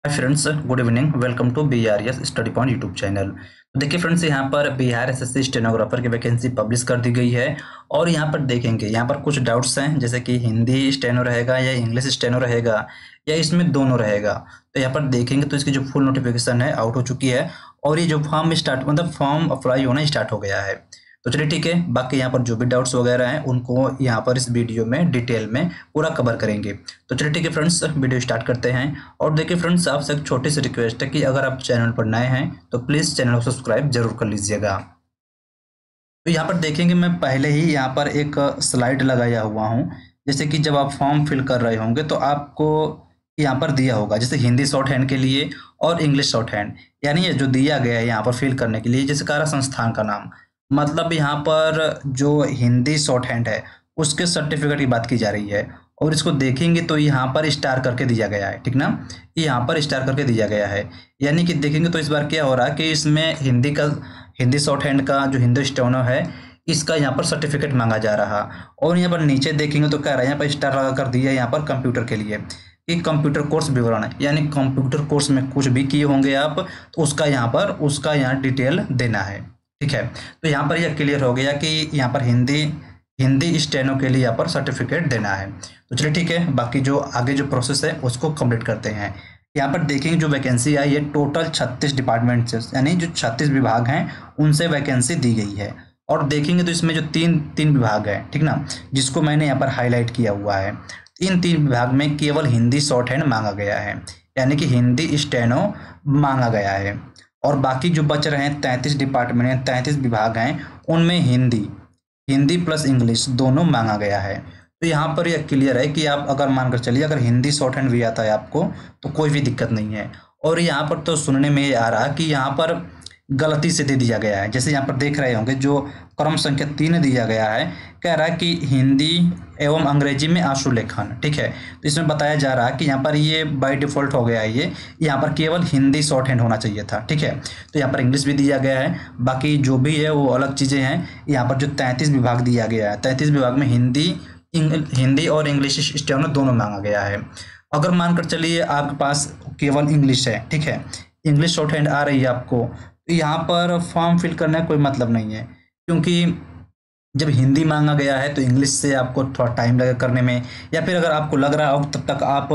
Hi friends, good evening. Welcome to BRS study point YouTube channel. तो देखिए friends, यहाँ पर बिहार एसएससी स्टेनोग्राफर की वैकेंसी पब्लिश कर दी गई है। और यहाँ पर देखेंगे, यहाँ पर कुछ डाउट्स हैं, जैसे कि हिंदी स्टेनो रहेगा या इंग्लिश स्टेनो रहेगा या इसमें दोनों रहेगा। तो यहाँ पर देखेंगे तो इसकी जो फुल नोटिफिकेशन है आउट हो चुकी है और ये जो फॉर्म स्टार्ट मतलब फॉर्म अप्लाई होना स्टार्ट हो गया है। तो चलिए ठीक है, बाकी यहाँ पर जो भी डाउट्स वगैरह हैं उनको यहाँ पर इस वीडियो में डिटेल में पूरा कवर करेंगे। तो चलिए ठीक है फ्रेंड्स, वीडियो स्टार्ट करते हैं। और देखिए फ्रेंड्स, आपसे एक छोटी सी रिक्वेस्ट है कि अगर आप चैनल पर नए हैं तो प्लीज़ चैनल को सब्सक्राइब जरूर कर लीजिएगा। तो यहाँ पर देखेंगे, मैं पहले ही यहाँ पर एक स्लाइड लगाया हुआ हूँ। जैसे कि जब आप फॉर्म फिल कर रहे होंगे तो आपको यहाँ पर दिया होगा, जैसे हिंदी शॉर्ट हैंड के लिए और इंग्लिश शॉर्ट हैंड, यानी ये जो दिया गया है यहाँ पर फिल करने के लिए, जैसे कारा संस्थान का नाम, मतलब यहाँ पर जो हिंदी शॉर्ट हैंड है उसके सर्टिफिकेट की बात की जा रही है। और इसको देखेंगे तो यहाँ पर स्टार करके दिया गया है, ठीक ना। यहाँ पर स्टार करके दिया गया है, यानी कि देखेंगे तो इस बार क्या हो रहा है कि इसमें हिंदी शॉर्ट हैंड का जो हिंदी स्टेनो है इसका यहाँ पर सर्टिफिकेट मांगा जा रहा। और यहाँ पर नीचे देखेंगे तो कह रहा है, यहाँ पर स्टार लगा कर दिया यहाँ पर कंप्यूटर के लिए कि कंप्यूटर कोर्स विवरण है, यानी कंप्यूटर कोर्स में कुछ भी किए होंगे आप तो उसका यहाँ डिटेल देना है, ठीक है। तो यहाँ पर यह क्लियर हो गया कि यहाँ पर हिंदी स्टेनो के लिए यहाँ पर सर्टिफिकेट देना है। तो चलिए ठीक है, बाकी जो आगे जो प्रोसेस है उसको कंप्लीट करते हैं। यहाँ पर देखेंगे जो वैकेंसी आई है टोटल 36 डिपार्टमेंट से, यानी जो 36 विभाग हैं उनसे वैकेंसी दी गई है। और देखेंगे तो इसमें जो तीन विभाग है, ठीक ना, जिसको मैंने यहाँ पर हाईलाइट किया हुआ है, इन 3 विभाग में केवल हिंदी शॉर्ट हैंड मांगा गया है, यानी कि हिंदी स्टेनो मांगा गया है। और बाकी जो बच रहे हैं 33 डिपार्टमेंट हैं, 33 विभाग हैं, उनमें हिंदी प्लस इंग्लिश दोनों मांगा गया है। तो यहाँ पर यह क्लियर है कि आप अगर मानकर चलिए, अगर हिंदी शॉर्ट हैंड भी आता है आपको तो कोई भी दिक्कत नहीं है। और यहाँ पर तो सुनने में ये आ रहा कि यहाँ पर गलती से दे दिया गया है, जैसे यहाँ पर देख रहे होंगे जो क्रम संख्या 3 दिया गया है, कह रहा है कि हिंदी एवं अंग्रेजी में आशुलेखन, ठीक है। तो इसमें बताया जा रहा है कि यहाँ पर ये बाय डिफॉल्ट हो गया है, ये यहाँ पर केवल हिंदी शॉर्ट हैंड होना चाहिए था, ठीक है। तो यहाँ पर इंग्लिश भी दिया गया है, बाकी जो भी है वो अलग चीज़ें हैं। यहाँ पर जो 33 विभाग दिया गया है, 33 विभाग में हिंदी और इंग्लिश स्टेनो दोनों मांगा गया है। अगर मानकर चलिए आपके पास केवल इंग्लिश है, ठीक है, इंग्लिश शॉर्ट हैंड आ रही है आपको, तो यहाँ पर फॉर्म फिल करने का कोई मतलब नहीं है, क्योंकि जब हिंदी मांगा गया है तो इंग्लिश से आपको थोड़ा टाइम लगेगा करने में, या फिर अगर आपको लग रहा हो तब तक आप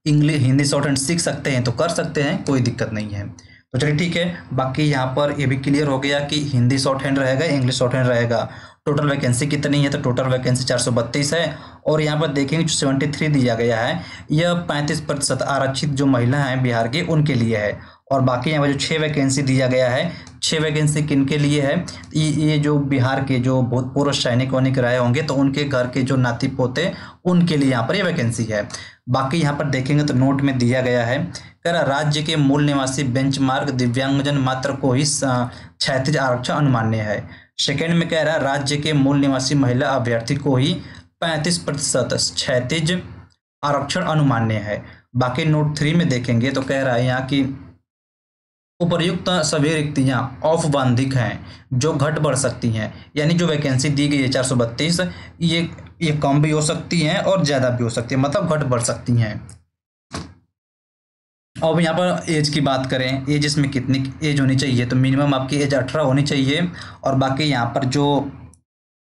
हिंदी शॉर्ट हैंड सीख सकते हैं तो कर सकते हैं, कोई दिक्कत नहीं है। तो चलिए ठीक है, बाकी यहाँ पर ये भी क्लियर हो गया कि हिंदी शॉर्ट हैंड रहेगा, इंग्लिश शॉर्ट हैंड रहेगा। टोटल वैकेंसी कितनी है, तो टोटल वैकेंसी 432 है। और यहाँ पर देखेंगे जो 73 दिया गया है, यह 35% आरक्षित जो महिला हैं बिहार की उनके लिए है। और बाकी यहाँ पर जो 6 वैकेंसी दिया गया है, 6 वैकेंसी किन के लिए है, ये जो बिहार के जो भूतपूर्व सैनिक वैनिक रहे होंगे तो उनके घर के जो नाती पोते उनके लिए यहाँ पर ये वैकेंसी है। बाकी यहाँ पर देखेंगे तो नोट में दिया गया है, कह रहा राज्य के मूल निवासी बेंचमार्क दिव्यांगजन मात्र को ही 36 आरक्षण अनुमान्य है। सेकेंड में कह रहा राज्य के मूल निवासी महिला अभ्यर्थी को ही 35% 36 आरक्षण अनुमान्य है। बाकी नोट 3 में देखेंगे तो कह रहा है यहाँ की उपर्युक्त सभी रिक्तियां औपबंधिक हैं जो घट बढ़ सकती हैं, यानी जो वैकेंसी दी गई है 432, ये कम भी हो सकती हैं और ज़्यादा भी हो सकती है, मतलब घट बढ़ सकती हैं। अब यहाँ पर एज की बात करें, एज इसमें कितनी एज होनी चाहिए, तो मिनिमम आपकी एज 18 होनी चाहिए। और बाकी यहाँ पर जो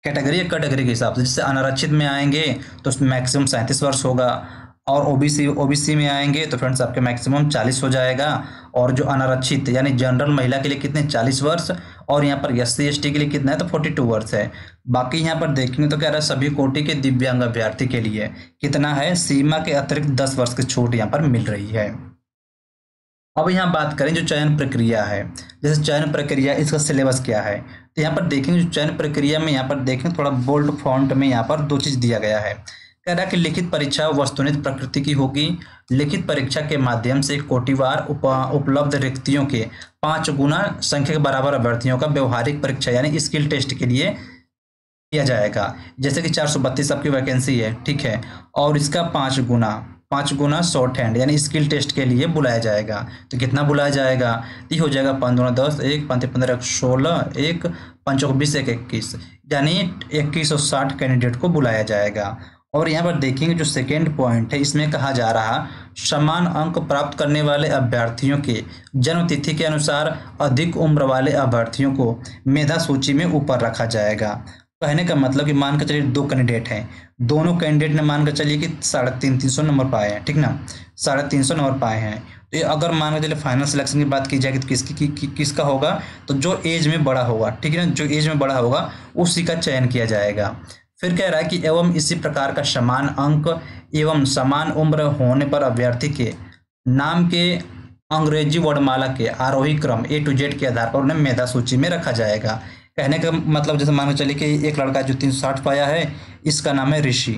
कैटेगरी के हिसाब से, जैसे अनारक्षित में आएंगे तो उसमें मैक्सिमम 37 वर्ष होगा, और ओबीसी में आएंगे तो फ्रेंड्स आपके मैक्सिमम 40 हो जाएगा। और जो अनारक्षित यानी जनरल महिला के लिए कितने 40 वर्ष, और यहाँ पर SC ST के लिए कितना है तो 42 वर्ष है। बाकी यहाँ पर देखेंगे तो कह रहा है सभी कोटि के दिव्यांग अभ्यर्थी के लिए कितना है, सीमा के अतिरिक्त 10 वर्ष की छूट यहाँ पर मिल रही है। अब यहाँ बात करें जो चयन प्रक्रिया है, जैसे चयन प्रक्रिया, इसका सिलेबस क्या है, तो यहाँ पर देखेंगे जो चयन प्रक्रिया में यहाँ पर देखेंगे थोड़ा बोल्ड फॉन्ट में यहाँ पर 2 चीज़ दिया गया है। कह रहा है कि लिखित परीक्षा वस्तुनिष्ठ प्रकृति की होगी। लिखित परीक्षा के माध्यम से कोटिवार उपलब्ध रिक्तियों के 5 गुना संख्या के बराबर अभ्यर्थियों का व्यवहारिक परीक्षा यानी स्किल टेस्ट के लिए किया जाएगा। जैसे कि 432 आपकी वैकेंसी है, ठीक है, और इसका 5 गुना शॉर्ट हैंड यानी स्किल टेस्ट के लिए बुलाया जाएगा। तो कितना बुलाया जाएगा, तो हो जाएगा 5 दूना 10, 1 5 15 16, 1 5 20 1 21, यानी 2160 कैंडिडेट को बुलाया जाएगा। और यहाँ पर देखेंगे जो सेकेंड पॉइंट है, इसमें कहा जा रहा समान अंक प्राप्त करने वाले अभ्यर्थियों के जन्म तिथि के अनुसार अधिक उम्र वाले अभ्यर्थियों को मेधा सूची में ऊपर रखा जाएगा। कहने का मतलब कि मान के चलिए दो कैंडिडेट हैं, दोनों कैंडिडेट ने मान के चलिए कि 350 नंबर पाए हैं, ठीक ना, 350 नंबर पाए हैं। तो ये अगर मान के चलिए फाइनल सिलेक्शन की बात की जाएगी तो किसका होगा, तो जो एज में बड़ा होगा, ठीक है ना, जो एज में बड़ा होगा उसी का चयन किया जाएगा। फिर कह रहा है कि एवं इसी प्रकार का समान अंक एवं समान उम्र होने पर अभ्यर्थी के नाम के अंग्रेजी वर्णमाला के आरोही क्रम A to Z के आधार पर उन्हें मेधा सूची में रखा जाएगा। कहने का मतलब जैसे मान के चलिए कि एक लड़का जो 360 पाया है, इसका नाम है ऋषि,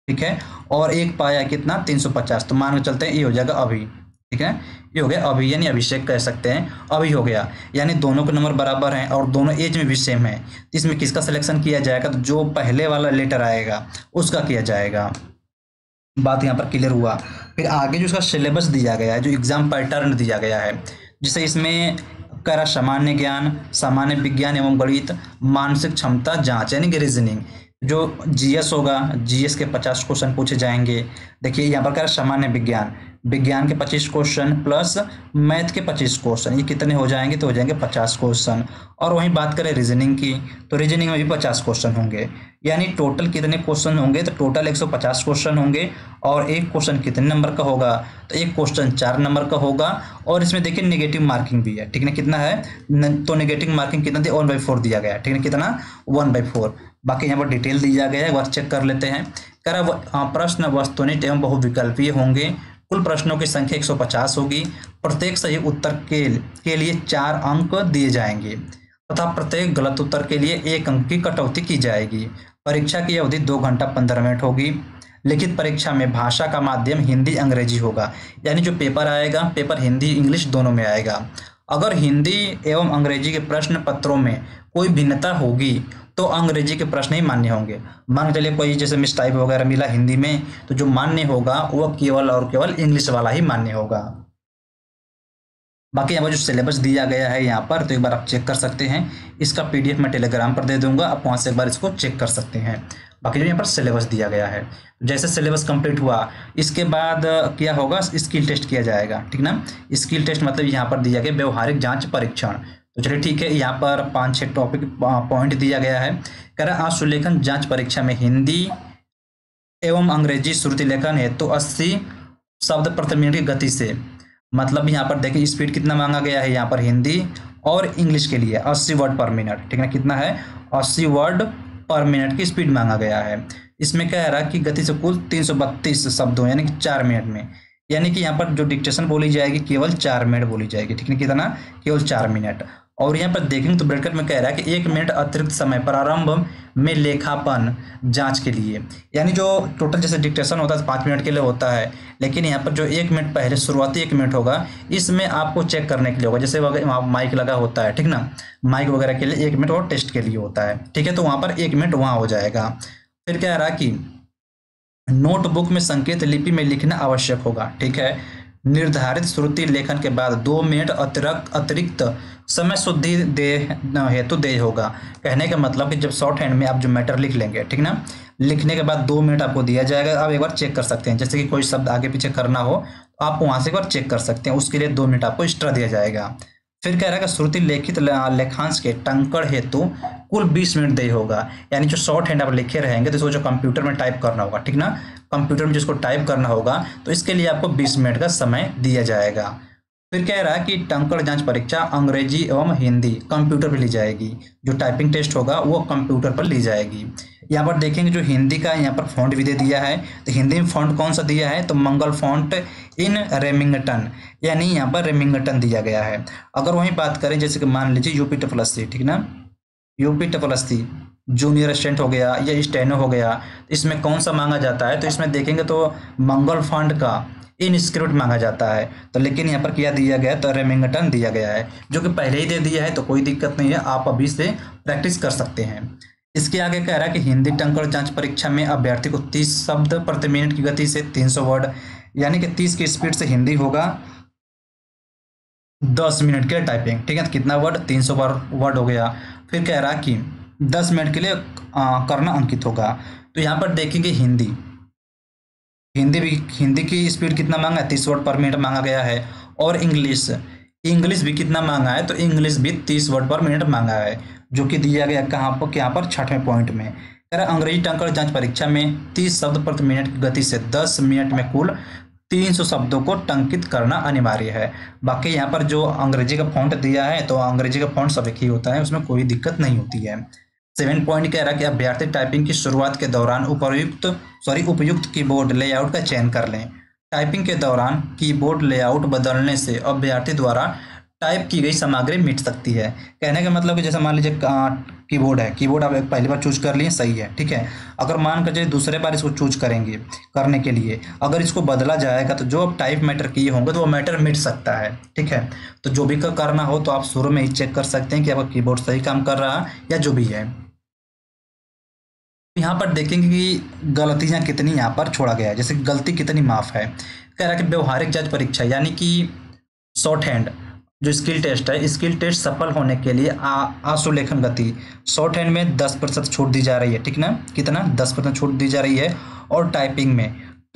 ठीक है, और एक पाया कितना 350, तो मान के चलते हैं ये हो जाएगा अभी, ठीक है, ये हो गया अभी, यानी अभिषेक कह सकते हैं, अभी हो गया, यानी दोनों के नंबर बराबर हैं और दोनों एज में भी सेम है। तो इसमें किसका सिलेक्शन किया जाएगा, तो जो पहले वाला लेटर आएगा उसका किया जाएगा। बात यहाँ पर क्लियर हुआ। फिर आगे जो उसका सिलेबस दिया गया है, जो एग्जाम पैटर्न दिया गया है, जैसे इसमें कह रहा सामान्य ज्ञान, सामान्य विज्ञान एवं गणित, मानसिक क्षमता जांच यानी कि रीजनिंग, जो जीएस होगा, जीएस के 50 क्वेश्चन पूछे जाएंगे। देखिए यहाँ पर कह रहा विज्ञान, विज्ञान के 25 क्वेश्चन प्लस मैथ के 25 क्वेश्चन, ये कितने हो जाएंगे, तो हो जाएंगे 50 क्वेश्चन। और वहीं बात करें रीजनिंग की, तो रीजनिंग में भी 50 क्वेश्चन होंगे, यानी टोटल कितने क्वेश्चन होंगे, तो टोटल 150 क्वेश्चन होंगे। और एक क्वेश्चन कितने नंबर का होगा, तो एक क्वेश्चन 4 नंबर का होगा। और इसमें देखिए नेगेटिव मार्किंग भी है, ठीक है, कितना है, तो नेगेटिव मार्किंग कितना दिया, 1/4 दिया गया है, ठीक है, कितना 1/4। बाकी यहाँ पर डिटेल दिया गया है, वह चेक कर लेते हैं। कह रहा प्रश्न वस्तुनिष्ठ एवं बहुविकल्पीय होंगे, कुल प्रश्नों की संख्या 150 होगी, प्रत्येक सही उत्तर के लिए 4 अंक दिए जाएंगे तथा प्रत्येक गलत उत्तर के लिए 1 अंक की कटौती की जाएगी। परीक्षा की अवधि 2 घंटा 15 मिनट होगी। लिखित परीक्षा में भाषा का माध्यम हिंदी अंग्रेजी होगा, यानी जो पेपर आएगा, पेपर हिंदी इंग्लिश दोनों में आएगा। अगर हिंदी एवं अंग्रेजी के प्रश्न पत्रों में कोई भिन्नता होगी तो अंग्रेजी के प्रश्न ही मान्य होंगे। मान चलिए कोई जैसे मिसटाइप वगैरह मिला हिंदी में, तो जो मान्य होगा वह केवल और केवल इंग्लिश वाला ही मान्य होगा। बाकी यहाँ पर जो सिलेबस दिया गया है यहाँ पर, तो एक बार आप चेक कर सकते हैं। इसका पीडीएफ मैं टेलीग्राम पर दे दूंगा, आप वहाँ से एक बार इसको चेक कर सकते हैं। बाकी जो यहाँ पर सिलेबस दिया गया है, जैसे सिलेबस कंप्लीट हुआ इसके बाद क्या होगा, स्किल टेस्ट किया जाएगा, ठीक ना। स्किल टेस्ट मतलब यहाँ पर दिया गया व्यवहारिक जांच परीक्षण। तो चलिए ठीक है, यहाँ पर 5-6 टॉपिक पॉइंट दिया गया है। कह रहा आशुलेखन जांच परीक्षा में हिंदी एवं अंग्रेजी श्रुति लेखन है तो 80 शब्द प्रति मिनट की गति से, मतलब यहाँ पर देखिए स्पीड कितना मांगा गया है, यहाँ पर हिंदी और इंग्लिश के लिए 80 वर्ड पर मिनट, ठीक है, कितना है 80 वर्ड पर मिनट की स्पीड मांगा गया है। इसमें क्या है कि गति से कुल 332 शब्दों यानी कि 4 मिनट में, यानी कि यहाँ पर जो डिक्टेशन बोली जाएगी केवल 4 मिनट बोली जाएगी, ठीक है, कितना केवल 4 मिनट। और यहाँ पर देखेंगे तो ब्रैकेट में कह रहा है कि 1 मिनट अतिरिक्त समय प्रारंभ में लेखापन जांच के लिए, यानी जो टोटल जैसे डिक्टेशन होता है 5 मिनट के लिए होता है, लेकिन यहाँ पर जो 1 मिनट पहले शुरुआती 1 मिनट होगा इसमें आपको चेक करने के लिए होगा, जैसे वहाँ माइक लगा होता है, ठीक ना, माइक वगैरह के लिए 1 मिनट और टेस्ट के लिए होता है, ठीक है, तो वहाँ पर 1 मिनट वहाँ हो जाएगा। फिर क्या रहा कि नोटबुक में संकेत लिपि में लिखना आवश्यक होगा, ठीक है, निर्धारित श्रुति लेखन के बाद 2 मिनट अतिरिक्त समय शुद्धि हेतु दे होगा। कहने का मतलब कि जब शॉर्ट हैंड में आप जो मैटर लिख लेंगे, ठीक ना, लिखने के बाद 2 मिनट आपको दिया जाएगा। आप एक बार चेक कर सकते हैं, जैसे कि कोई शब्द आगे पीछे करना हो तो आप वहां से एक बार चेक कर सकते हैं, उसके लिए 2 मिनट आपको एक्स्ट्रा दिया जाएगा। फिर कह रहा है कि श्रुति लेखित लेखांश के टंकण हेतु कुल 20 मिनट दे होगा, यानी जो शॉर्ट हैंड आप लिखे रहेंगे तो इसको जो कंप्यूटर में टाइप करना होगा, ठीक ना, कंप्यूटर में जिसको टाइप करना होगा तो इसके लिए आपको 20 मिनट का समय दिया जाएगा। फिर कह रहा है कि टंकण जांच परीक्षा अंग्रेजी एवं हिंदी कंप्यूटर पर ली जाएगी, जो टाइपिंग टेस्ट होगा वो कंप्यूटर पर ली जाएगी। यहाँ पर देखेंगे जो हिंदी का यहाँ पर फॉन्ट भी दे दिया है, तो हिंदी में फॉन्ट कौन सा दिया है, तो मंगल फॉन्ट इन रेमिंगटन, यानी यहाँ पर रेमिंगटन दिया गया है। अगर वहीं बात करें जैसे कि मान लीजिए UPSSC, ठीक ना, UPSSC जूनियर असिस्टेंट हो गया या स्टेनो हो गया, इसमें कौन सा मांगा जाता है, तो इसमें देखेंगे तो मंगल फॉन्ट का इन स्क्रिप्ट मांगा जाता है। तो लेकिन यहाँ पर क्या दिया गया है, तो रेमिंगटन दिया गया है, जो कि पहले ही दे दिया है, तो कोई दिक्कत नहीं है, आप अभी से प्रैक्टिस कर सकते हैं। इसके आगे कह रहा है कि हिंदी टंकण जांच परीक्षा में अभ्यर्थी को 30 शब्द प्रति मिनट की गति से 300 वर्ड, यानी कि 30 की स्पीड से हिंदी होगा, 10 मिनट के लिए टाइपिंग, ठीक है, तो कितना वर्ड 300 वर्ड हो गया। फिर कह रहा है कि 10 मिनट के लिए करना अंकित होगा। तो यहाँ पर देखेंगे हिंदी, हिंदी की स्पीड कितना मांगा है, 30 वर्ड पर मिनट मांगा गया है। और इंग्लिश इंग्लिश भी कितना मांगा है, तो इंग्लिश भी 30 वर्ड पर मिनट मांगा है, जो कि दिया गया कहाँ पर, यहाँ पर 6वें पॉइंट में। कह रहा अंग्रेजी टंकण जांच परीक्षा में 30 शब्द प्रति मिनट की गति से 10 मिनट में कुल 300 शब्दों को टंकित करना अनिवार्य है। बाकी यहाँ पर जो अंग्रेजी का फॉन्ट दिया है, तो अंग्रेजी का फॉन्ट सब एक ही होता है, उसमें कोई दिक्कत नहीं होती है। 7 पॉइंट कह रहा है कि अभ्यर्थी टाइपिंग की शुरुआत के दौरान उपयुक्त कीबोर्ड लेआउट का चयन कर लें। टाइपिंग के दौरान कीबोर्ड लेआउट बदलने से अभ्यर्थी द्वारा टाइप की गई सामग्री मिट सकती है। कहने का मतलब कि जैसे मान लीजिए कीबोर्ड है, कीबोर्ड आप पहली बार चूज कर लिए, सही है, ठीक है। अगर मान कर चलिए दूसरे बार इसको चूज करेंगे करने के लिए, अगर इसको बदला जाएगा तो जो आप टाइप मैटर किए होंगे तो वो मैटर मिट सकता है, ठीक है। तो जो भी करना हो तो आप शुरू में ही चेक कर सकते हैं कि आपका कीबोर्ड सही काम कर रहा है या जो भी है। यहाँ पर देखेंगे कि गलतियाँ कितनी यहाँ पर छोड़ा गया है, जैसे गलती कितनी माफ है। कह रहा है कि व्यवहारिक जांच परीक्षा यानी कि शॉर्ट हैंड जो स्किल टेस्ट है, स्किल टेस्ट सफल होने के लिए आशुलेखन गति शॉर्ट हैंड में 10% छूट दी जा रही है, ठीक ना, कितना 10% छूट दी जा रही है। और टाइपिंग में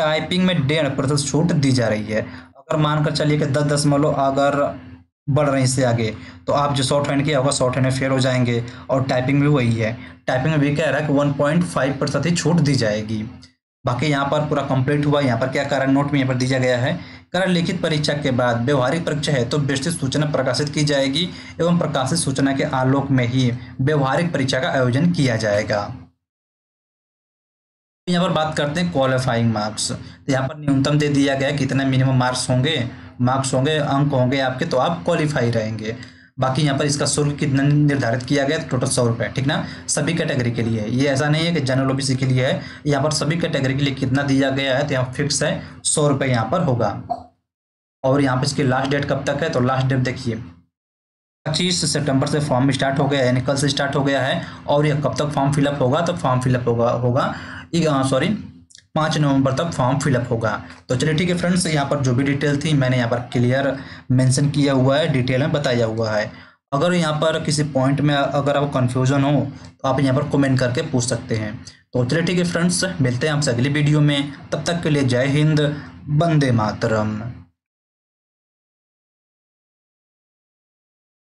1.5% छूट दी जा रही है। अगर मानकर चलिए कि 10 अगर बढ़ रहे हैं इससे आगे, तो आप जो शॉर्ट हैंड किया होगा शॉर्ट हैंड में फेल हो जाएंगे। और टाइपिंग में वही है, टाइपिंग में भी कह रहा है कि 1.5% ही छूट दी जाएगी। बाकी यहाँ पर पूरा कंप्लीट हुआ। यहाँ पर क्या कर रहा है, नोट में यहाँ पर दिया गया है, कह रहा लिखित परीक्षा के बाद व्यवहारिक परीक्षा है तो विस्तृत सूचना प्रकाशित की जाएगी एवं प्रकाशित सूचना के आलोक में ही व्यवहारिक परीक्षा का आयोजन किया जाएगा। यहाँ पर बात करते हैं क्वालिफाइंग मार्क्स। तो यहाँ पर न्यूनतम दे दिया गया कितना मिनिमम मार्क्स होंगे, अंक होंगे आपके, तो आप क्वालिफाई रहेंगे। बाकी यहाँ पर इसका शुल्क कितना निर्धारित किया गया, टोटल 100 रुपये, ठीक ना, सभी कैटेगरी के लिए। ये ऐसा नहीं है कि जनरल ओबीसी के लिए है, यहाँ पर सभी कैटेगरी के लिए कितना दिया गया है, तो यहाँ फिक्स है 100 रुपये यहाँ पर होगा। और यहाँ पर इसकी लास्ट डेट कब तक है, तो लास्ट डेट देखिए 25 सितंबर से फॉर्म स्टार्ट हो गया है, यानी कल से स्टार्ट हो गया है। और यह कब तक फॉर्म फिलअप होगा, तो फॉर्म फिलअप होगा 5 नवंबर तक फॉर्म फिलअप होगा। तो चलिए ठीक है फ्रेंड्स, यहाँ पर जो भी डिटेल थी मैंने यहाँ पर क्लियर मेंशन किया हुआ है, डिटेल में बताया हुआ है। अगर यहाँ पर किसी पॉइंट में अगर आपको कन्फ्यूजन हो तो आप यहाँ पर कमेंट करके पूछ सकते हैं। तो चलिए ठीक है फ्रेंड्स, मिलते हैं आपसे अगली वीडियो में, तब तक के लिए जय हिंद, वंदे मातरम।